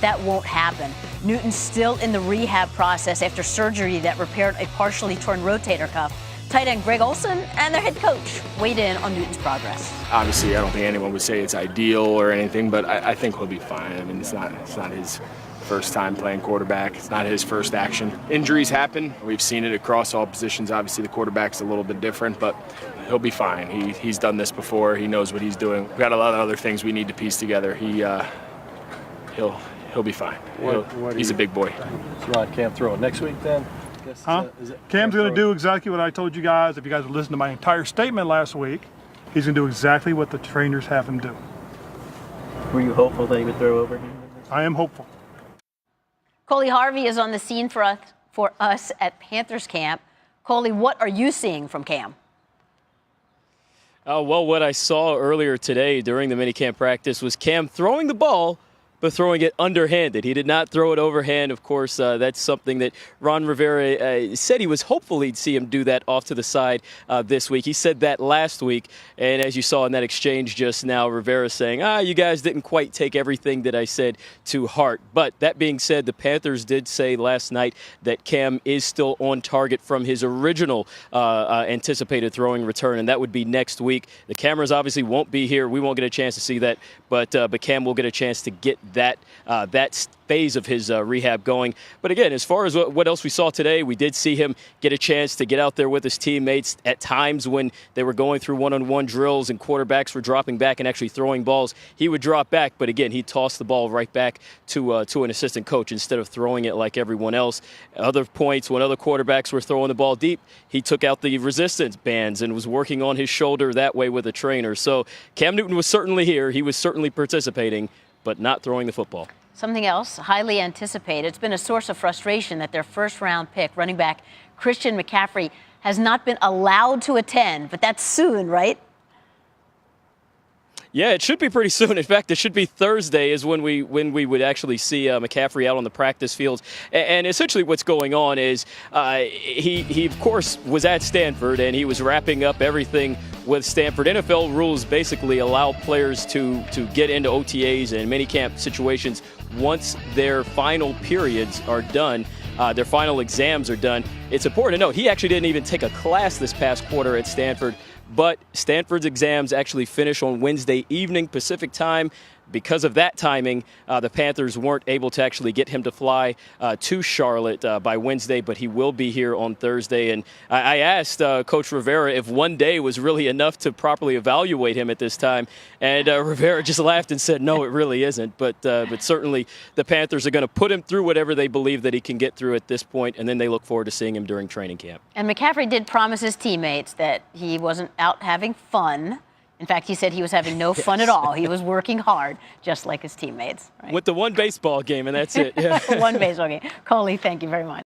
but that won't happen. Newton's still in the rehab process after surgery that repaired a partially torn rotator cuff. Tight end Greg Olson and their head coach weighed in on Newton's progress. Obviously, I don't think anyone would say it's ideal or anything, but I think he'll be fine. I mean, it's not his first time playing quarterback. It's not his first action. Injuries happen. We've seen it across all positions. Obviously, the quarterback's a little bit different, but he'll be fine. He's done this before. He knows what he's doing. We've got a lot of other things we need to piece together. He'll be fine. He's a big boy. So Ron, Cam throwing next week then? Cam's going to do exactly what I told you guys. If you guys listened to my entire statement last week, he's going to do exactly what the trainers have him do. Were you hopeful that he would throw over him? I am hopeful. Coley Harvey is on the scene for us at Panthers camp. Coley, what are you seeing from Cam? Well, what I saw earlier today during the minicamp practice was Cam throwing the ball, but throwing it underhanded. He did not throw it overhand. Of course, that's something that Ron Rivera said he was hopeful he'd see him do that off to the side this week. He said that last week, and as you saw in that exchange just now, Rivera saying, you guys didn't quite take everything that I said to heart. But that being said, the Panthers did say last night that Cam is still on target from his original anticipated throwing return, and that would be next week. The cameras obviously won't be here. We won't get a chance to see that, but Cam will get a chance to get that phase of his rehab going. But again, as far as what else we saw today, we did see him get a chance to get out there with his teammates at times when they were going through one-on-one drills and quarterbacks were dropping back and actually throwing balls. He would drop back, but again, he tossed the ball right back to an assistant coach instead of throwing it like everyone else. Other points, when other quarterbacks were throwing the ball deep, he took out the resistance bands and was working on his shoulder that way with a trainer. So Cam Newton was certainly here. He was certainly participating, but not throwing the football. Something else highly anticipated. It's been a source of frustration that their first-round pick, running back Christian McCaffrey, has not been allowed to attend, but that's soon, right? Yeah, it should be pretty soon. In fact, it should be Thursday is when we would actually see McCaffrey out on the practice field. And essentially what's going on is he, of course, was at Stanford, and he was wrapping up everything with Stanford. NFL rules basically allow players to get into OTAs and minicamp situations once their final periods are done. Their final exams are done. It's important to note he actually didn't even take a class this past quarter at Stanford, but Stanford's exams actually finish on Wednesday evening Pacific time. Because of that timing, the Panthers weren't able to actually get him to fly to Charlotte by Wednesday, but he will be here on Thursday. And I asked Coach Rivera if one day was really enough to properly evaluate him at this time, and Rivera just laughed and said, no, it really isn't. But certainly the Panthers are going to put him through whatever they believe that he can get through at this point, and then they look forward to seeing him during training camp. And McCaffrey did promise his teammates that he wasn't out having fun. In fact, he said he was having no fun at all. He was working hard, just like his teammates. Right? With the one baseball game, and that's it. Yeah. One baseball game. Coley, thank you very much.